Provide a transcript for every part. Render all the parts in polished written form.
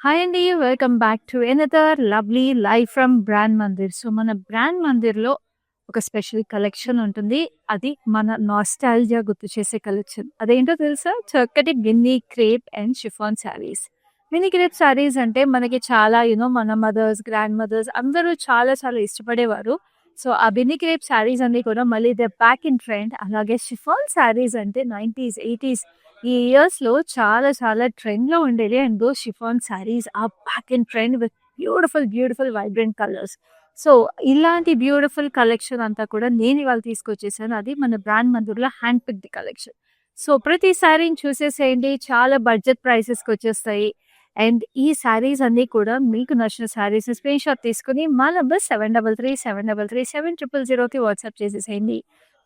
Hi అండి. Welcome back to another lovely live from brand Mandir. So, మన brand మందిర్‌లో ఒక special collection ఉంటుంది. అది మన నాస్టాల్జియా గుర్తు చేసే కలెక్షన్. అదేంటో తెలుసా? చక్కటి mini crepe and chiffon saris. Mini crepe saris అంటే మనకి చాలా మన మదర్స్, గ్రాండ్ మదర్స్ అందరూ చాలా చాలా ఇష్టపడేవారు. సో, ఆ మినీ క్రేప్ శారీస్ అన్నీ కూడా మళ్ళీ దే బ్యాక్ ఇన్ ట్రెండ్. అలాగే షిఫాన్ శారీస్ అంటే 90స్, 80స్ ఈ ఇయర్స్‌లో చాలా చాలా ట్రెండ్‌లో ఉండేది. And those chiffon saris are back in trend with beautiful vibrant colours. So, ఇలాంటి బ్యూటిఫుల్ కలెక్షన్ అంతా కూడా నేను ఇవాళ తీసుకొచ్చేసాను. అది మన బ్రాండ్ మందిర్‌లో హ్యాండ్ పిక్డ్ కలెక్షన్. సో, ప్రతి శారీని చూసేసేయండి. చాలా బడ్జెట్ ప్రైసెస్‌కొచ్చేస్తాయి. అండ్ ఈ శారీస్ అన్నీ కూడా మీకు నచ్చిన శారీస్‌ని స్క్రీన్‌షాట్ తీసుకొని మా నంబర్ 7337337000కి వాట్సాప్ చేసేసేయండి.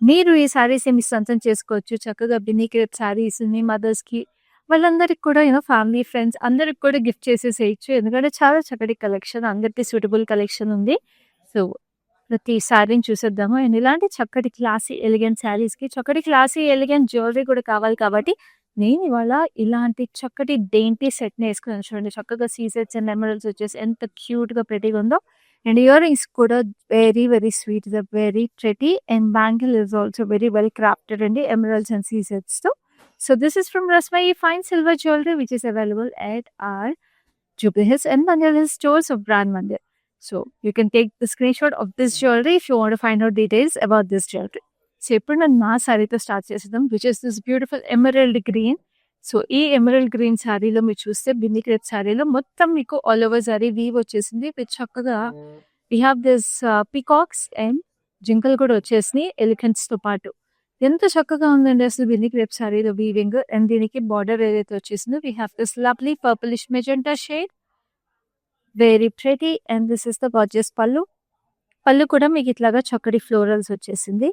మీరు ఈ శారీస్‌ని మీ సొంతం చేసుకోవచ్చు. చక్కగా బిన్నీ క్రేప్ శారీస్ మీ మదర్స్‌కి వాళ్ళందరికి కూడా ఫ్యామిలీ, ఫ్రెండ్స్ అందరికి కూడా గిఫ్ట్ చేసేసేయొచ్చు. ఎందుకంటే చాలా చక్కటి కలెక్షన్ అందరికి సూటబుల్ కలెక్షన్ ఉంది. సో, ప్రతి శారీని చూసేద్దాము. అండ్ ఇలాంటి చక్కటి క్లాసీ ఎలిగెంట్ శారీస్‌కి చక్కటి క్లాసీ ఎలిగెంట్ జ్యువెలరీ కూడా కావాలి కాబట్టి నేను ఇవాళ ఇలాంటి చక్కటి డేంటీ సెట్‌ని ఏసుకున్నాను చూడండి. చక్కగా సీజెడ్స్ అండ్ ఎమరల్డ్స్ వచ్చేసి ఎంత క్యూట్‌గా ప్రెట్టీగా ఉందో. అండ్ ఇయర్ రింగ్స్ కూడా very sweet. They are very pretty and bangle is also very well crafted అండి ఎమరల్డ్స్ అండ్ సీజెడ్స్‌తో. So this is from Rasmai Fine Silver Jewelry, which is available at our Jubilee Hills and Mandir Hills stores of Brand Mandir. So you can take the screenshot of this jewelry if you want to find out details about this jewelry. So ఇప్పుడు నేను నా శారీతో start చేసేద్దాం, which is this beautiful emerald green. So ఈ emerald green శారీలో మీరు చూస్తే Binny crepe శారీలో మొత్తం మీకు ఆల్ ఓవర్ శారీ వీవ్ వచ్చేసింది. విత్ చక్కగా we have this peacocks and జింకలు కూడా వచ్చేసినాయి ఎలిఫెంట్స్తో పాటు. ఎంత చక్కగా ఉందండి అసలు బిన్నీ క్రేప్ శారీలో వీవింగ్. అండ్ దీనికి బార్డర్ ఏదైతే వచ్చేసిందో we have this lovely purplish magenta shade, very pretty. And this is the gorgeous పళ్ళు. పళ్ళు కూడా మీకు ఇట్లాగా చక్కటి ఫ్లోరల్స్ వచ్చేసింది.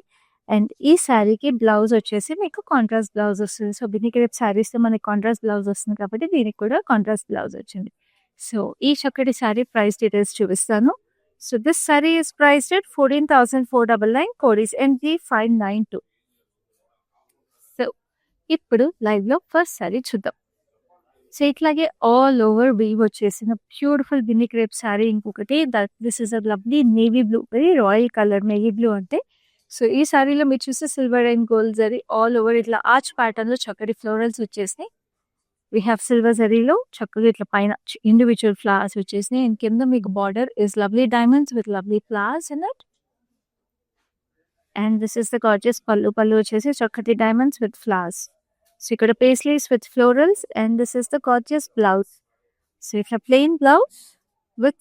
అండ్ ఈ శారీకి బ్లౌజ్ వచ్చేసి మీకు కాంట్రాస్ట్ బ్లౌజ్ వస్తుంది. సో బిన్నీ క్రేప్ శారీస్‌తో మనకి కాంట్రాస్ట్ బ్లౌజ్ వస్తుంది కాబట్టి దీనికి కూడా కాంట్రాస్ట్ బ్లౌజ్ వచ్చింది. సో ఈ చక్కటి శారీ ప్రైస్ డీటెయిల్స్ చూపిస్తాను. So this sari is priced at 14,499. Code is NG592. So ఇప్పుడు లైవ్‌లో ఫస్ట్ శారీ చూద్దాం. సో ఇట్లాగే ఆల్ ఓవర్ వీవ్ వచ్చేసిన బ్యూటిఫుల్ బిన్నీ క్రేప్ శారీ ఇంకొకటి this is a lovely navy blue, very royal colour navy blue అంటే. సో ఈ శారీలో మీరు చూస్తే silver and gold zari all over ఇట్లా ఆర్చ్ ప్యాటర్న్‌లో చక్కటి ఫ్లోరల్స్ వచ్చేసినాయి. వీ హ్యావ్ సిల్వర్ జరీలో చక్కగా ఇట్లా పైన ఇండివిజువల్ ఫ్లవర్స్ వచ్చేసినాయి. అండ్ కింద మీకు border is lovely diamonds with lovely flowers in it. And this is the gorgeous పళ్ళు. పళ్ళు వచ్చేసి చక్కటి డైమండ్స్ విత్ ఫ్లవర్స్. సో ఇక్కడ paisleys with florals and this is the gorgeous blouse. So ఇట్లా plain blouse with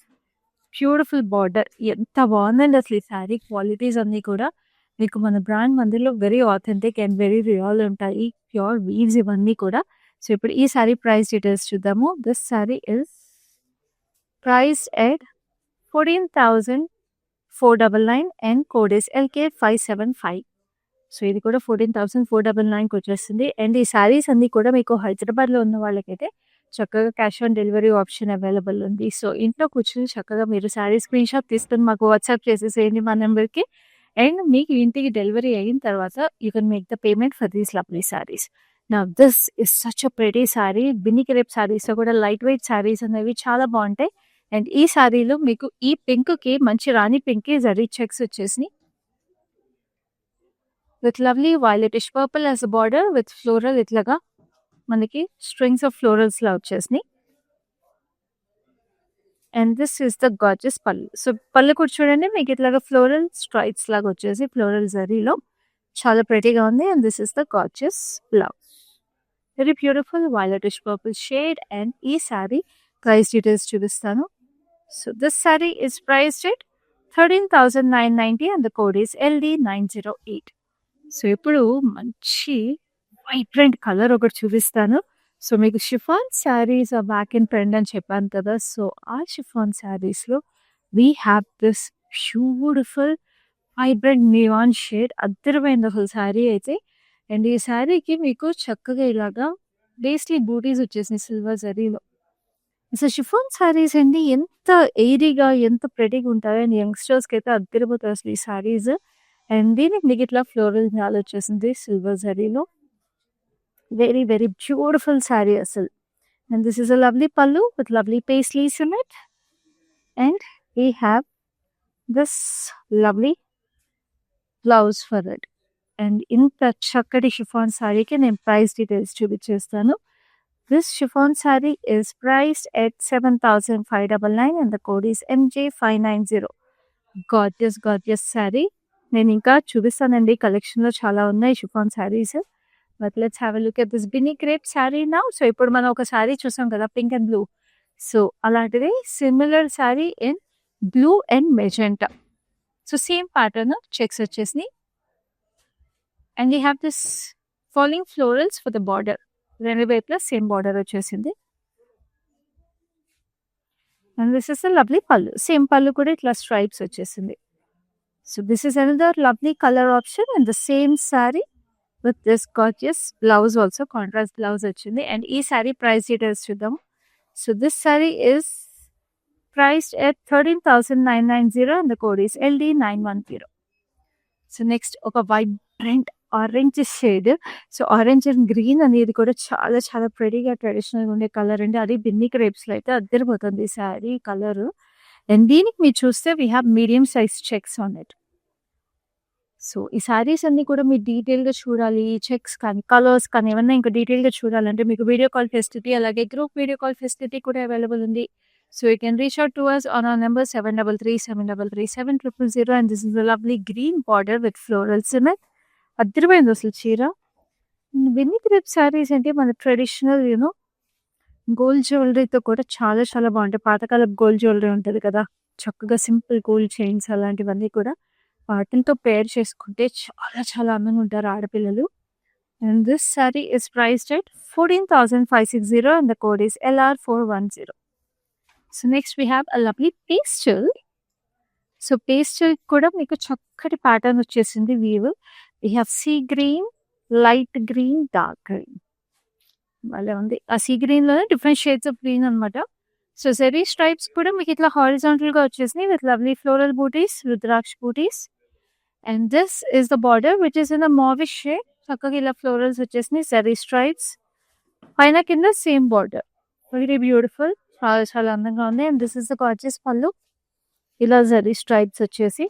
beautiful border. ఎంత బాగుందండి అసలు ఈ శారీ క్వాలిటీస్ అన్నీ కూడా మీకు మన బ్రాండ్ మందిర్లో very authentic and very real ఉంటాయి. ప్యూర్ వీవ్స్ ఇవన్నీ కూడా. సో ఇప్పుడు ఈ శారీ ప్రైస్ డీటెయిల్స్ చూద్దాము. This sari is priced at 14,499 and code is LK575. So ఇది కూడా 14,499కి వచ్చేస్తుంది. అండ్ ఈ శారీస్ అన్నీ కూడా మీకు హైదరాబాద్లో ఉన్న వాళ్ళకైతే చక్కగా cash on delivery option available ఉంది. సో ఇంట్లో కూర్చొని చక్కగా మీరు శారీ స్క్రీన్‌షాట్ తీసుకొని మాకు వాట్సాప్ చేసేసేయండి మా నెంబర్‌కి. అండ్ మీకు ఇంటికి డెలివరీ అయిన తర్వాత you can make the payment for these lovely saris. Now this is such a pretty sari. Binny crepe శారీస్‌లో కూడా లైట్ వెయిట్ శారీస్ అనేవి చాలా బాగుంటాయి. అండ్ ఈ శారీలో మీకు ఈ పింక్‌కి మంచి రాణి పింక్‌కి జరీ చెక్స్ వచ్చేసినాయి with lovely violetish purple as a border with floral ఇట్లాగా మనకి స్ట్రింగ్స్ ఆఫ్ ఫ్లోరల్స్‌లా వచ్చేసినాయి. And this is the gorgeous pallu. So pallu కూడా చూడండి మీకు ఇట్లాగా ఫ్లోరల్ స్ట్రైప్స్ లాగా వచ్చేసి ఫ్లోరల్ జరీలో చాలా ప్రెటీగా ఉంది. And this is the gorgeous blouse. Very beautiful violetish purple shade. And ఈ శారీ ప్రైస్ డీటెయిల్స్ చూపిస్తాను. So this sari is priced at 13,990 and the code is LD908. So ఇప్పుడు మంచి వైబ్రెంట్ కలర్ ఒకటి చూపిస్తాను. సో మీకు chiffon saris back in trend అని చెప్పాను కదా. సో ఆ షిఫాన్ శారీస్‌లో we have this beautiful vibrant neon shade. అద్దరిపోయింది అసలు శారీ అయితే. అండ్ ఈ శారీకి మీకు చక్కగా ఇలాగా బేస్లీ బూటీస్ వచ్చేసినాయి సిల్వర్ జరీలో. అసలు షిఫాన్ శారీస్ అండి ఎంత ఎయిరీగా ఎంత ప్రెటీగా ఉంటాయో. అండ్ యంగ్స్టర్స్‌కి అయితే అద్దరిపోతాయి అసలు ఈ శారీస్. అండ్ దీనికి మీకు ఇట్లా ఫ్లోరల్ జాల్ వచ్చేసింది సిల్వర్ జరీలో. వెరీ బ్యూటిఫుల్ శారీ అసలు. And this is a lovely pallu with lovely paisleys in it. And we have this lovely blouse for it. And ఇంత చక్కటి షిఫాన్ సారీకి నేను ప్రైస్ డీటెయిల్స్ చూపించేస్తాను. This chiffon saree is priced at 7,599 and the code is MJ590. Gorgeous saree. నేను ఇంకా చూపిస్తానండి, కలెక్షన్లో చాలా ఉన్నాయి chiffon saris. But let's have a look at this Binny crepe sari now. So ఇప్పుడు మనం ఒక సారీ చూసాం కదా, పింక్ అండ్ బ్లూ. సో అలాంటిది similar sari in blue and magenta. So same pattern checks వచ్చేసి and you have this following florals for the border. రెండు వైపులా same border వచ్చేసింది. And this is a lovely pallu. Same pallu కూడా ఇట్లా స్ట్రైప్స్ వచ్చేసింది. So this is another lovely colour option and the same sari with this gorgeous blouse also, contrast blouse వచ్చింది. And ఈ sari price details చూద్దాం. So this sari is priced at 13,990 and the code is LD910. So next ఒక vibrant orange shade. So orange and green అనేది కూడా చాలా చాలా ప్రెటీగా ట్రెడిషనల్గా ఉండే కలర్ అండి. అది బిన్ని క్రేప్స్లో అయితే అద్దరిపోతుంది ఈ శారీ కలర్. అండ్ దీనికి మీరు చూస్తే we have medium size checks on it. So ఈ శారీస్ అన్ని కూడా మీరు డీటెయిల్గా చూడాలి, చెక్స్ కానీ కలర్స్ కానీ ఏమన్నా ఇంకా డీటెయిల్గా చూడాలంటే మీకు వీడియో కాల్ ఫెసిలిటీ అలాగే గ్రూప్ వీడియో కాల్ ఫెసిలిటీ కూడా అవైలబుల్ ఉంది. So you can reach out to us on our number 733-733-7000 and this is a lovely green border with florals in it. అద్దరిపోయింది అసలు చీర. బిన్నీ క్రేప్ శారీస్ అంటే మన ట్రెడిషనల్ గోల్డ్ జ్యువెలరీతో కూడా చాలా చాలా బాగుంటాయి. పాతకాలపు గోల్డ్ జ్యువెలరీ ఉంటుంది కదా, చక్కగా సింపుల్ గోల్డ్ చైన్స్ అలాంటివన్నీ కూడా వాటితో పేర్ చేసుకుంటే చాలా చాలా అందంగా ఉంటారు ఆడపిల్లలు. And this sari is priced at 14,560 and the code is LR410. So next we have a lovely pastel. So pastel కూడా మీకు చక్కటి ప్యాటర్న్ వచ్చేసింది weave. We have sea green, light green, dark green. భలే ఉంది. ఆ సీ గ్రీన్లోనే డిఫరెంట్ షేడ్స్ ఆఫ్ గ్రీన్ అనమాట. So zari stripes కూడా మీకు ఇట్లా హారిజాంటల్గా వచ్చేసినాయి with lovely floral butis, rudraksha butis. And this is the border which is in a mauvish shade. చక్కగా ఇలా ఫ్లోరల్స్ వచ్చేసినాయి, జెరీ స్ట్రైప్స్ పైన కింద సేమ్ బార్డర్. వెరీ బ్యూటిఫుల్, చాలా చాలా అందంగా ఉంది. And this is the gorgeous పళ్ళు. ఇలా జరీ స్ట్రైప్స్ వచ్చేసి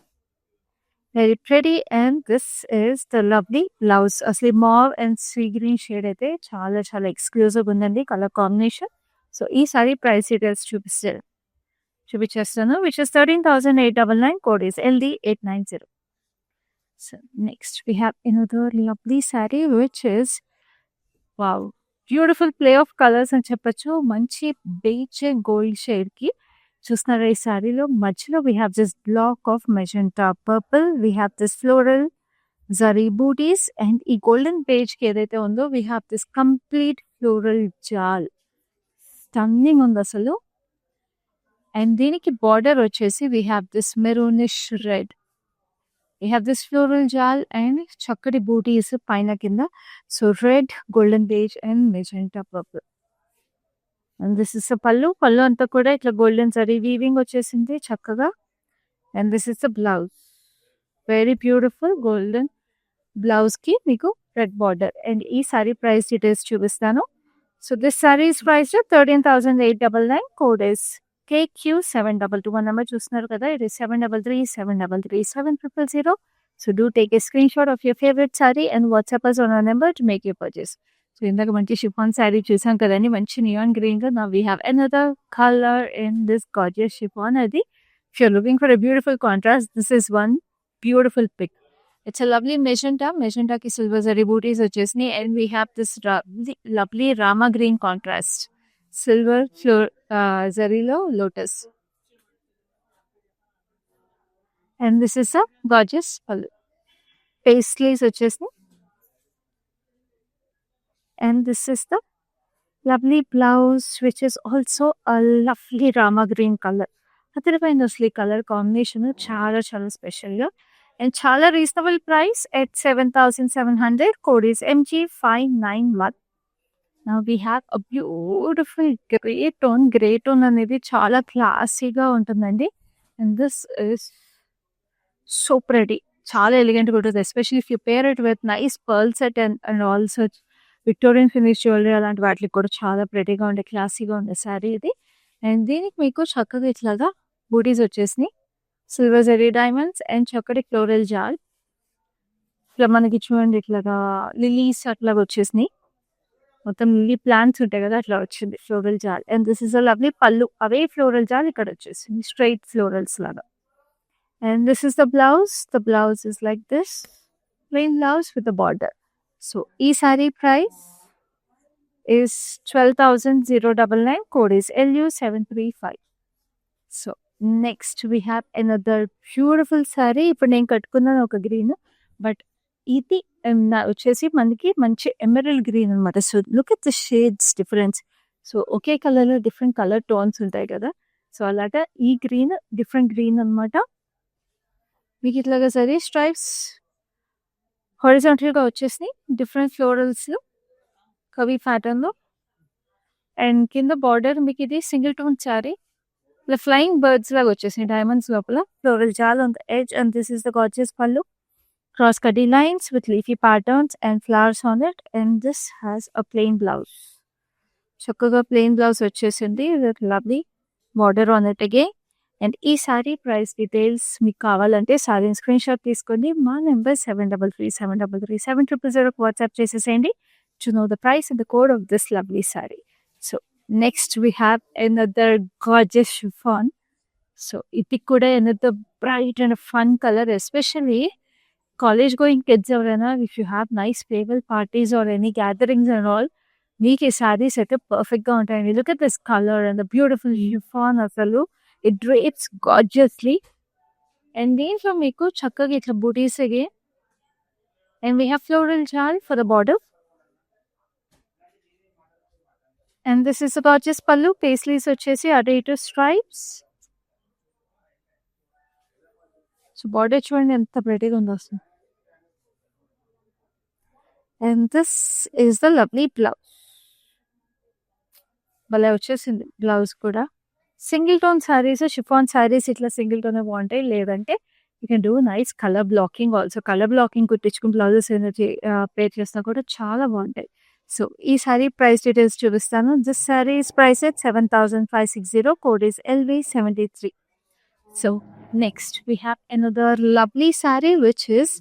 very pretty. And this is the lovely blouse. అసలు మావ్ అండ్ సీ గ్రీన్ షేడ్ అయితే చాలా చాలా ఎక్స్క్లూజివ్ ఉందండి కలర్ కాంబినేషన్. సో ఈ సారీ ప్రైస్ డీటెయిల్స్ చూపించేస్తాను which is 13,899. Code is LD890. So next we have another lovely sari which is wow, beautiful play of colours అని చెప్పొచ్చు. మంచి బేజ్ గోల్డ్ షేడ్కి చూస్తున్నారా ఈ శారీలో మధ్యలో we have this block of magenta purple, we have this floral zari butis and ఈ golden పేజ్కి ఏదైతే ఉందో we have this complete floral jaal. Stunning ఉంది అసలు. అండ్ దీనికి బార్డర్ వచ్చేసి we have this maroonish red. We have this floral jal and చక్కటి బూటీస్ పైన కింద. So red, golden beige and magenta purple. And this is పళ్ళు. పళ్ళు అంతా కూడా ఇట్లా గోల్డెన్ జరీ వీవింగ్ వచ్చేసింది చక్కగా. And this is the blouse. Very beautiful golden బ్లౌజ్కి మీకు రెడ్ బార్డర్. అండ్ ఈ సారీ ప్రైస్ డీటెయిల్స్ చూపిస్తాను. So this sari is price 13,899. Code is KQ722. మన నెంబర్ చూస్తున్నారు కదా, it is 733-733-7000. So do take a screen shot of your favourite sari and WhatsApp us on our number to make your purchase. So ఇందాక మంచి chiffon sorry చూసాం కదండి, మంచి neon గ్రీన్గా. నా we have another colour in this gorgeous chiffon. అది if you're looking for a beautiful contrast, this is one beautiful pick. It's a lovely magenta. మెజెంటాకి silver zari butis వచ్చేసినాయి. And we have this lovely Rama green contrast, silver floor జరీలో lotus. And this is a gorgeous pallu. Paisleys వచ్చేసి. And this is the lovely blouse which is also a lovely Rama green colour. అదిరిపోయింది అసలు ఈ colour combination, చాలా చాలా స్పెషల్గా. And చాలా reasonable price at 7,700. Code is MG591. Now we have a beautiful grey tone. Grey tone అనేది చాలా క్లాసీగా ఉంటుందండి. And this is so pretty, చాలా ఎలిగెంట్గా ఉంటుంది. Especially if you pair it with nice pearl set and also Victorian finish jewellery అలాంటి వాటికి కూడా చాలా ప్రెటీగా ఉండే క్లాసీగా ఉండే శారీ ఇది. అండ్ దీనికి మీకు చక్కగా ఇట్లాగా బూటీస్ వచ్చేసినాయి. సిల్వర్ జరీ డైమండ్స్ అండ్ చక్కటి ఫ్లోరల్ జాల్. ఇట్లా మనకి చూడండి ఇట్లాగా లిలీస్ అట్లాగా వచ్చేసినాయి. మొత్తం లిల్లీ ప్లాంట్స్ ఉంటాయి కదా, అట్లా వచ్చింది floral jaal. And this is a lovely pallu. అవే ఫ్లోరల్ జాల్ ఇక్కడ వచ్చేసింది, స్ట్రైట్ ఫ్లోరల్స్ లాగా. And this is the blouse. The blouse is like this, plain blouse with the border. So ఈ sari price is 12,099. Code is LU735. So next we have another beautiful saree. ఇప్పుడు నేను కట్టుకున్నాను ఒక green, but ఇది వచ్చేసి మనకి మంచి ఎమరల్డ్ గ్రీన్ అనమాట. So look at the shades difference. So ఒకే కలర్లో డిఫరెంట్ కలర్ టోన్స్ ఉంటాయి కదా, సో అలాగా ఈ గ్రీన్ డిఫరెంట్ గ్రీన్ అనమాట. మీకు ఇట్లాగా సరే స్ట్రైప్స్ హారిజాంటల్గా వచ్చేసినాయి, డిఫరెంట్ ఫ్లోరల్స్లో కవీ ప్యాటర్న్లో. అండ్ కింద బార్డర్ మీకు ఇది సింగిల్ టోన్ సారీ, ఇలా ఫ్లయింగ్ బర్డ్స్ లాగా వచ్చేసినాయి డైమండ్స్ లోపల, floral jaal on the edge. And this is the gorgeous pallu, cross cutty lines with leafy patterns and flowers on it. And this has a plain blouse. చక్కగా plain blouse వచ్చేసింది with lovely border on it again. And ఈ sari price details మీకు కావాలంటే sorry screen shot తీసుకోండి. మా number 7337337000 WhatsApp చేసేసేయండి to know the price and the code of this lovely saree. So next we have another gorgeous chiffon. So ఇది కూడా another bright and fun color, especially college going kids ఎవరైనా, if you have nice farewell parties or any gatherings and all, మీకు ఈ సారీస్ అయితే పర్ఫెక్ట్గా ఉంటాయండి. Look at this colour and the beautiful chiffon. అసలు it drapes gorgeously. And దీంట్లో మీకు చక్కగా ఇట్లా butis again. And we have floral jaal for the border. And this is a gorgeous pallu. Paisleys వచ్చేసి అటు ఇటు స్ట్రైప్స్. సో బార్డర్ చూడండి ఎంత ప్రెటీగా ఉందో అసలు. And this is the lovely blouse. భలే వచ్చేసింది బ్లౌజ్ కూడా. Single tone saris, chiffon saris ఇట్లా సింగిల్ టోనే బాగుంటాయి. లేదంటే you can do nice colour blocking also. Colour blocking కుట్టించుకుని బ్లౌజెస్ పేర్ చేసినా కూడా చాలా బాగుంటాయి. సో ఈ సారీ ప్రైస్ డీటెయిల్స్ చూపిస్తాను. This sari is price at 7,560. Code is LV73. So next we have another lovely sari which is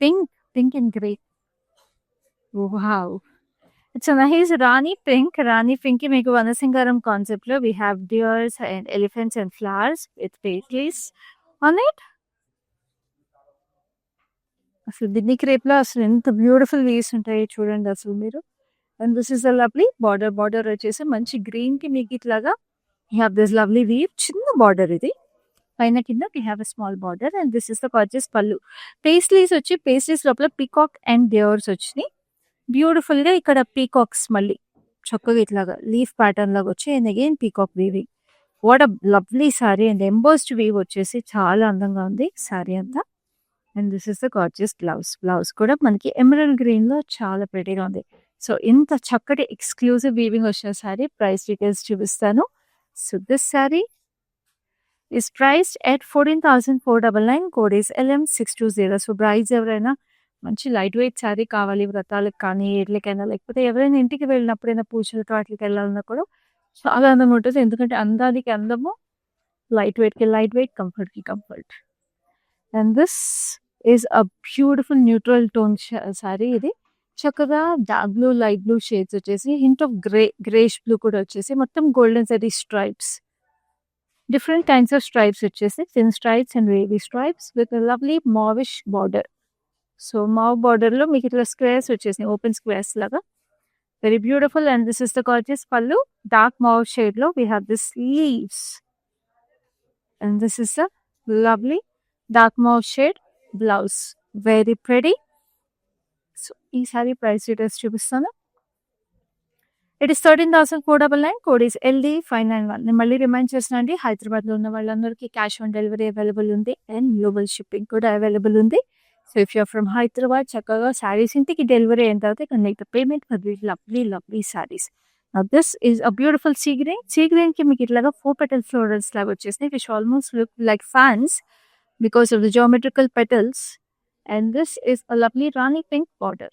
pink and grey. Wow, it's nice rani pink. Rani pink కి మీకు వనసింగారం కాన్సెప్ట్ లో we have deers and elephants and flowers with paisleys on it. అసలు దిన్ని క్రేప్లో అసలు ఎంత beautiful weaves ఉంటాయి చూడండి అసలు మీరు. And this is a lovely border. Border వచ్చేసి మంచి గ్రీన్ కి మీకు ఇట్లాగా you have this lovely weave. చిన్న బార్డర్ ఇది, పైన కింద we have a small border. And this is the gorgeous pallu. Paisleys వచ్చి పేస్లీస్ లోపల పీకాక్ అండ్ డియర్స్ వచ్చినాయి బ్యూటిఫుల్ గా. ఇక్కడ పీకాక్స్ మళ్ళీ చక్కగా ఇట్లాగా లీఫ్ ప్యాటర్న్ లాగా వచ్చి and again peacock weaving. What a lovely sari. And embossed weave వచ్చేసి చాలా అందంగా ఉంది సారీ అంతా. And this is the gorgeous blouse. Blouse కూడా మనకి ఎమరల్డ్ గ్రీన్ లో చాలా ప్రెటీగా ఉంది. సో ఇంత చక్కటి ఎక్స్క్లూజివ్ వీవింగ్ వచ్చిన సారీ ప్రైస్ డీటెయిల్స్ చూపిస్తాను. So this sorry is priced at 14,499. Code is LM620. So brides ఎవరైనా మంచి లైట్ వెయిట్ శారీ కావాలి వ్రతాలకు కానీ ఎట్లకైనా, లేకపోతే ఎవరైనా ఇంటికి వెళ్ళినప్పుడైనా పూజలతో వాటికి వెళ్ళాలన్నా కూడా చాలా అందంగా ఉంటుంది. ఎందుకంటే అందానికి అందము, లైట్ వెయిట్కి లైట్ వెయిట్, కంఫర్ట్కి comfort. And this is a beautiful neutral tone sari. ఇది చక్కగా dark blue, light blue shades వచ్చేసి హింట్ ఆఫ్ గ్రేష్ బ్లూ కూడా వచ్చేసి మొత్తం golden zari stripes, different kinds of stripes వచ్చేసి thin stripes and wavy stripes with lovely mauvish border. So mauve బార్డర్లో మీకు ఇట్లా స్క్వేర్స్ వచ్చేసినాయి, ఓపెన్ స్క్వేర్స్ లాగా, very beautiful. And this is the gorgeous pallu. Dark మావ్ షేడ్లో we have this leaves. And this is the lovely dark mauve shade blouse, very pretty. So ఈ sari price details చూపిస్తాను. It is 13,499. Code is LD591. నేను మళ్ళీ remind చేస్తున్నా అండి, హైదరాబాద్లో ఉన్న వాళ్ళందరికీ క్యాష్ ఆన్ డెలివరీ అవైలబుల్ ఉంది అండ్ గ్లోబల్ షిప్పింగ్ కూడా అవైలబుల్ ఉంది. So if you're from Hyderabad, చక్కగా శారీస్ ఇంటికి డెలివరీ అయిన తర్వాత you can make the payment for the lovely lovely saris. This is a beautiful sea green. Sea గ్రీన్కి మీకు ఇట్లాగా 4 petal ఫ్లోరల్స్ లాగా వచ్చేసినాయి which almost look like fans because of the geometrical petals. And this is a lovely Rani pink border.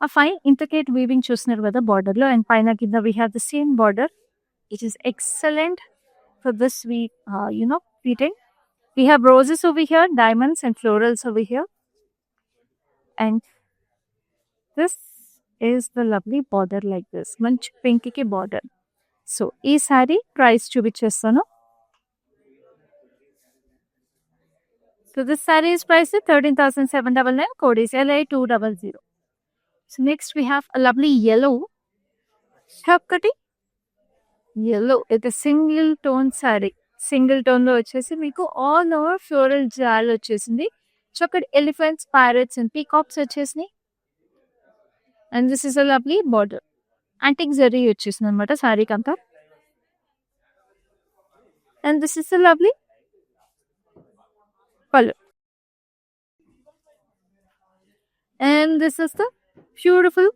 A fine intricate weaving చూస్తున్నారు కదా border లో, and పైన కింద we have the same border. It is excellent for this fitting. We have roses over here, diamonds and florals over here, and this is the lovely border like this. మంచి pink కి border. So ఈ sari price చూపించేస్తాను. So this saree is priced at 13,799. Code is LA200. So next we have a lovely yellow. Chakati yellow. It's a single tone saree. Single tone lo vachesi meeku all over floral jal vachesindi. Chakati elephants, parrots and peacocks vachesni. And this is a lovely border. Antique zari vachesindi anamata saree kanta. And this is a lovely pallu. And this is the beautiful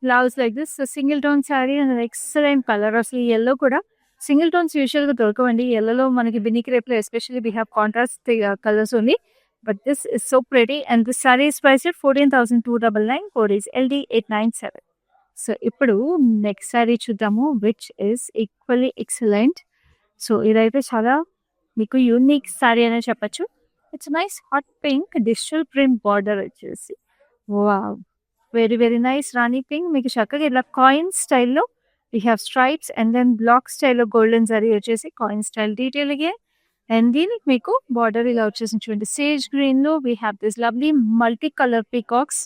blouse like this. So single tone saree and an excellent color. Asli yellow kuda single tones usually ga dorukavandi. Yellow lo manaki bini crepe lo especially we have contrast colors only. But this is so pretty, and this saree is priced at 14,299. Code is LD897. So ఇప్పుడు next sari చూద్దాము, which is equally excellent. So ఇదైతే చాలా మీకు unique sari అనే చెప్పచ్చు. It's nice hot pink digital print border వచ్చేసి, wow, very very nice rani pink. మీకు చక్కగా ఇలా కాయిన్ స్టైల్లో we have stripes and then block స్టైల్లో గోల్డెన్ జరీ వచ్చేసి కాయిన్ స్టైల్ డీటెయిల్ గే. అండ్ దీనికి మీకు బార్డర్ ఇలా వచ్చేసి చూడండి, సేజ్ గ్రీన్ లో we have this lovely multi colour peacocks,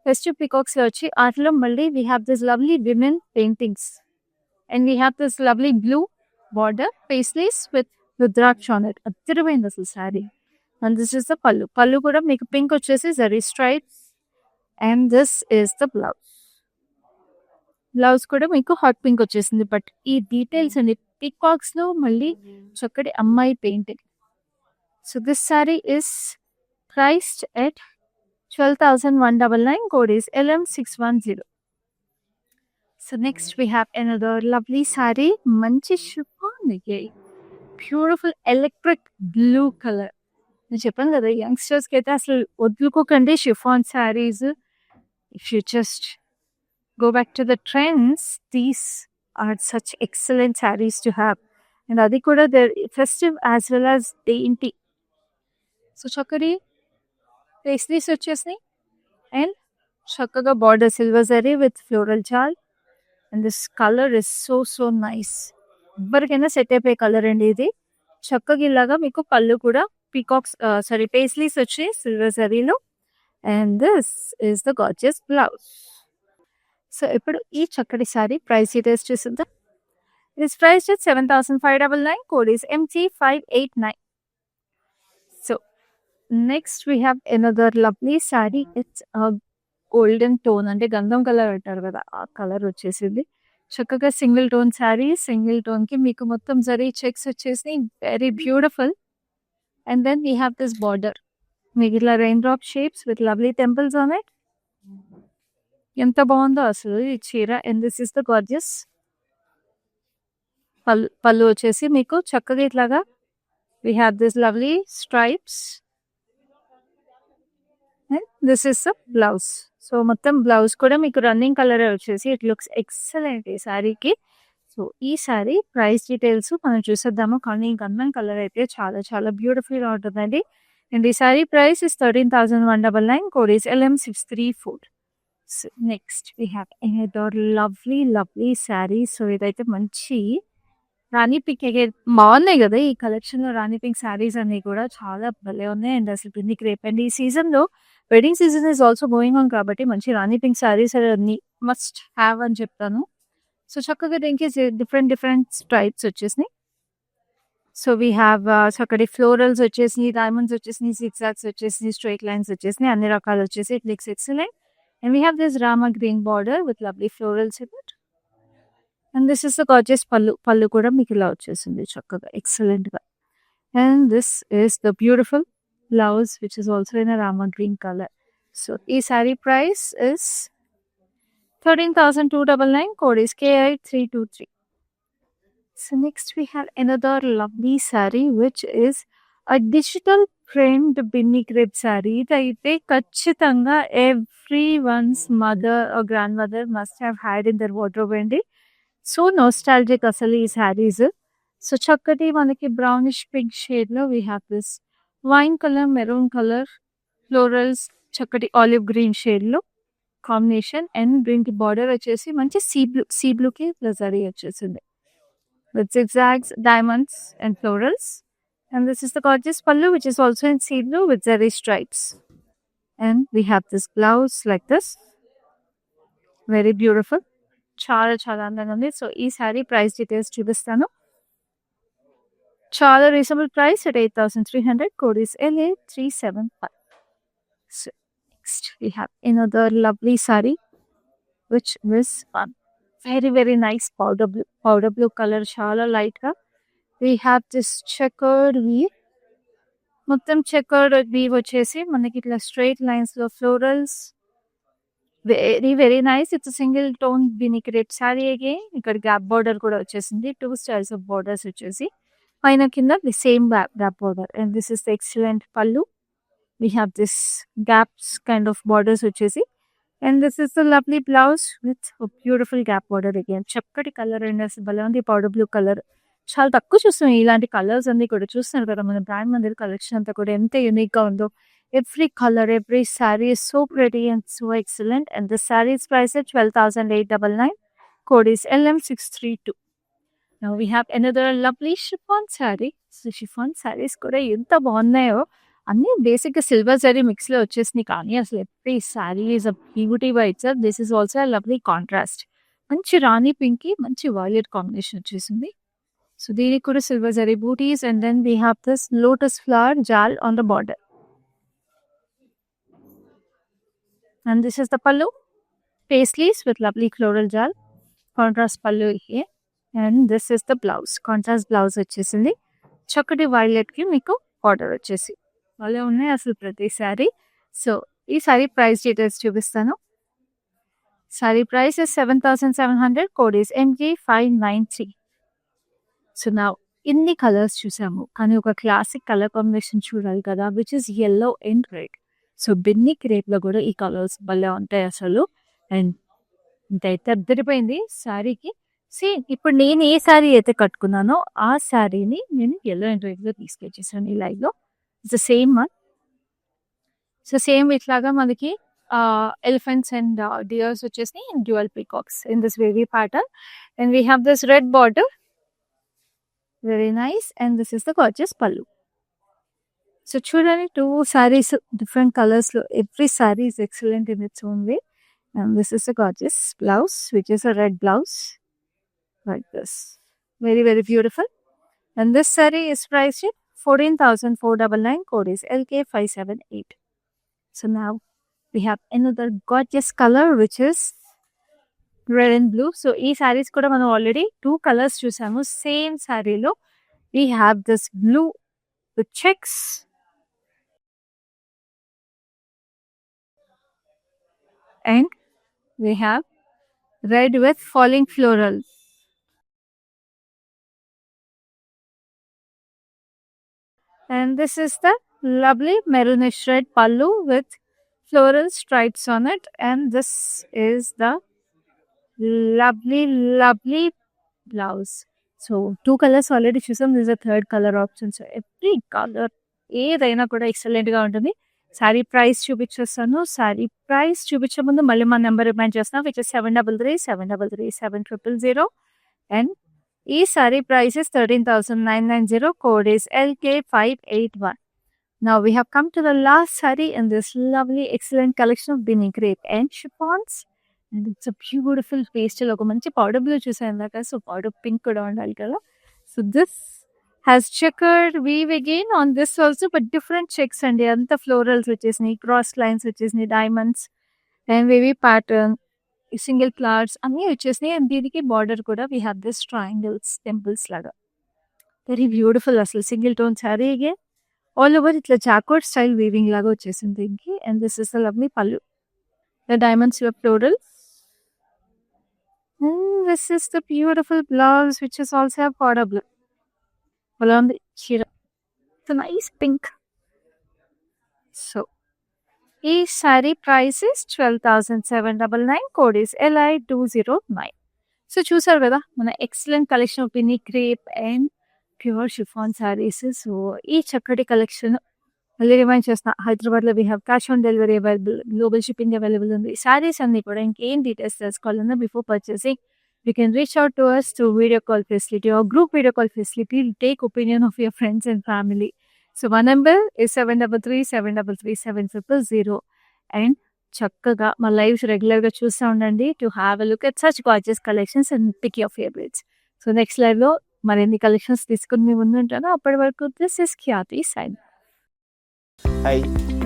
festive peacocks వచ్చి వాటిలో మళ్ళీ we have this lovely women paintings, and we have this lovely blue border paisleys with rudraksha on it. అద్దరిపోయింది అసలు sari. And this is the pallu. Pallu కూడా మీకు pink వచ్చేసి zari stripes, and this is the blouse. Blouse కూడా మీకు హాట్ పింక్ వచ్చేసింది. But ఈ details అండి పీకాక్స్ లో మళ్ళీ చక్కటి అమ్మాయి painting. So this sari is priced at 12,199. Code is LM610. So next we have another lovely saree. మంచి chiffon, beautiful electric blue colour. నేను చెప్పాను కదా యంగ్స్టర్స్కి అయితే అసలు వదులుకోకండి chiffon saris. If you just go back to the trends, these are such excellent sarees to have. And adi kuda they're festive as well as dainty. So chakari paisleys vachesni and chakkaga border silver zari with floral jal, and this color is so nice. ఎవ్వరికైనా set అయిపోయే colour అండి ఇది. చక్కగా ఇలాగా మీకు పళ్ళు కూడా peacocks paisleys వచ్చి silver జరీలో, and this is the gorgeous blouse. So ఇప్పుడు ఈ చక్కటి సారీ ప్రైస్ డీటెయిల్స్ చూసిద్దాం. It is priced at 7,599. Code is MT589. So next we have another lovely sari. It's golden tone, అంటే గంధం కలర్ అంటారు కదా, ఆ కలర్ వచ్చేసింది. చక్కగా single tone sari. Single tone కి మీకు మొత్తం జరీ చెక్స్ వచ్చేసి very beautiful. And then we have this border, మీకు ఇట్లా rain drop shapes with lovely temples on it. ఎంత బాగుందో అసలు ఈ చీర. And this is the gorgeous pallu వచ్చేసి మీకు చక్కగా ఇట్లాగా we have this lovely stripes, and this is the blouse. So మొత్తం బ్లౌజ్ కూడా మీకు రన్నింగ్ కలర్ వచ్చేసి ఇట్ లుక్స్ ఎక్సలెంట్ ఈ శారీకి. సో ఈ శారీ ప్రైస్ డీటెయిల్స్ మనం చూసేద్దాము. కానీ గన్మన్ కలర్ అయితే చాలా చాలా బ్యూటిఫుల్గా ఉంటుందండి. అండ్ ఈ sari price is 13,199. Code is LM634. So next we have another lovely sari. So ఇదైతే మంచి రాణి పింక్. బాగున్నాయి కదా ఈ కలెక్షన్ లో రాణి పింక్ శారీస్ అన్ని కూడా చాలా భలే ఉన్నాయి. అండ్ అసలు పింక్ రేప్ అండ్ ఈ సీజన్ లో wedding season is also going on కాబట్టి మంచి రాణి పింక్ శారీస్ అన్ని మస్ట్ హ్యావ్ అని చెప్తాను. సో చక్కగా దీనికి డిఫరెంట్ స్ట్రైప్స్ వచ్చేసినాయి. సో వీ హ్యావ్ చక్కటి ఫ్లోరల్స్ వచ్చేసినాయి, డైమండ్స్ వచ్చేసినాయి, సిక్సాక్స్ వచ్చేసినాయి, స్ట్రైట్ లైన్స్ వచ్చేసినాయి, అన్ని రకాలు వచ్చేసి it looks excellent. And we have this Rama green border with lovely florals in it. And this is the gorgeous pallu. Pallu kuda meeku ila vachesindi chakkaga excellent ga. And this is the beautiful blouse which is also in a Rama green color. So ee saree price is 13,299. Code is KI323. So next we have another lovely saree which is digital print Binny crepe sari ఇదైతే ఖచ్చితంగా every one's mother grandmother must have had in their wardrobe అండి. So nostalgic అసలు ఈ saris. So చక్కటి మనకి brownish pink షేడ్‌లో we have this wine colour, maroon colour, florals చక్కటి olive green షేడ్‌లో కాంబినేషన్ అండ్ దీనికి బార్డర్ వచ్చేసి మంచి సీ బ్లూకి ప్లస్ జరీ వచ్చేసింది. With zigzags, diamonds, and florals. And this is the gorgeous pallu, which is also in sea blue with zari stripes. And we have this blouse like this. Very beautiful. Chala chala andanga undi. So, ee saree price details chupistanu. Chala reasonable price at 8,300. Code is LA375. So, next we have another lovely saree, which is one. Very nice powder blue color. Chala light ga. We have this checkered weave. మొత్తం checkered weave వచ్చేసి మనకి ఇట్లా straight lines లో florals very nice. It's single tone దీనికి rate sari again ఇక్కడ gap border కూడా వచ్చేసింది. 2 styles of borders వచ్చేసి పైన కింద the same gap border and this is the excellent pallu. We have this gaps kind of borders వచ్చేసి and this is the lovely blouse with beautiful gap border again. చక్కటి colour and అసలు భలే ఉంది powder blue colour. చాలా తక్కువ చూస్తాం ఇలాంటి colours అన్ని కూడా. చూస్తున్నారు కదా మన బ్రాండ్ మందిర్ కలెక్షన్ అంతా కూడా ఎంత యూనిక్ గా ఉందో. Every colour, every sorry is so pretty and so excellent. And the saris price 12,899. Code is LM632. Now we have another lovely chiffon sorry. So chiffon saris కూడా ఎంత బాగున్నాయో. అన్ని బేసిక్ గా సిల్వర్ జరీ మిక్స్ లో వచ్చేసినాయి కానీ అసలు every sorry is a beauty by itself. This is also a lovely contrast. మంచి రాణి పింక్ కి మంచి వాయిలెట్ కాంబినేషన్ వచ్చేసింది. So దీనికి కూడా silver zari booties and then we have this lotus flower jal on the border. And this is the pallu. Paisleys with lovely floral jal. Contrast pallu here. And this is the blouse. Contrast blouse వచ్చేసింది. చక్కటి violet కి మీకు border వచ్చేసి. భలే ఉన్నాయి అసలు ప్రతి sorry. So ఈ సారీ ప్రైస్ డీటెయిల్స్ చూపిస్తాను. Sorry price is 7,700. Code is MG593. So నా ఇన్ని కలర్స్ చూసాము కానీ ఒక క్లాసిక్ కలర్ కాంబినేషన్ చూడాలి కదా which is yellow and red. So Binny crepe లో కూడా ఈ కలర్స్ భలే ఉంటాయి అసలు. అండ్ ఇంతైతే అద్దరిపోయింది శారీకి. ఇప్పుడు నేను ఏ శారీ అయితే కట్టుకున్నానో ఆ శారీని నేను yellow అండ్ రెడ్ లో తీసుకొచ్చేసాను ఈ లైవ్ లో. It's the same one. So same ఇట్లాగా మనకి ఎలిఫెంట్స్ అండ్ డియర్స్ వచ్చేసి dual peacocks in this wavy pattern and we have this red border. Very nice. And this is the gorgeous pallu. So chudani 2 sarees different colors. Every saree is excellent in its own way. And this is a gorgeous blouse which is a red blouse like this. Very beautiful. And this saree is priced at 14,499. Code is LK578. So now we have another gorgeous color which is red and blue. So ఈ సారీస్ కూడా మనం already 2 colours చూసాము. Same సారీలో we have this blue with checks and we have red with falling floral. And this is the lovely maroonish red pallu with floral stripes on it. And this is the lovely blouse. So 2 colors already చూసాం. This is third colour option. So every colour ఏదైనా కూడా excellent గా ఉంటుంది. Sorry price చూపించేస్తాను. Sorry price చూపించే ముందు మళ్ళీ మా నెంబర్ రిమైండ్ చేస్తాను విచ్ ఇస్ 733 అండ్ ఈ sari price is 13,990. Code is LK581. Now we have come to the last saree in this lovely excellent collection of Bini crepe and chiffons. And it's a beautiful pastel. ఒక మంచి powder blue చూసాను ఇందాక. So powder pink కూడా ఉండాలి కదా. So this has checkered weave again on this also but different checks అండి. అంత florals వచ్చేసినాయి, క్రాస్ లైన్స్ వచ్చేసినాయి, diamonds and wavy pattern, single flowers అన్నీ వచ్చేసినాయి. అండ్ దీనికి బార్డర్ కూడా we have this triangles temples లాగా. వెరీ బ్యూటిఫుల్ అసలు single tone sari again all over ఇట్లా చాకోడ్ స్టైల్ వీవింగ్ లాగా వచ్చేసింది దీనికి. And this is the lovely pallu. The diamonds were floral. And this is the beautiful blouse which is also a powder blue. Along the chira. It's a nice pink. So, ఈ sari price is 12,799. Code is LI209. So చూసారు కదా మన excellent collection of Binny crepe and pure chiffon saris. So ఈ చక్కటి collection మళ్ళీ remind చేస్తున్నా, హైదరాబాద్లో we have cash on delivery available, global shipping available ఉంది. సారీస్ అన్ని కూడా ఇంకేం డీటెయిల్స్ తెలుసుకోవాలన్నా before purchasing you can reach out to us through video call facility or group video call facility to take opinion of your friends and family. So my number is 733-733-7000. And చక్కగా మా lives రెగ్యులర్గా చూస్తూ ఉండండి to have a look at such gorgeous collections and pick your favourites. So next లైవ్లో మరిన్ని collections తీసుకుని మీ ముందు ఉంటాను. అప్పటి వరకు this is Khyati Sain. Hi,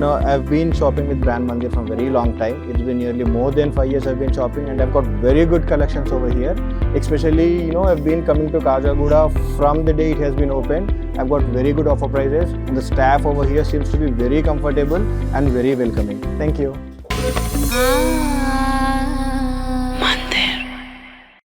no, I've been shopping with Brand Mandir from very long time. It's been nearly more than 5 years I've been shopping, and I've got very good collections over here. Especially, I've been coming to Kajagoda from the day it has been opened. I've got very good offer prices, and the staff over here seems to be very comfortable and very welcoming. Thank you.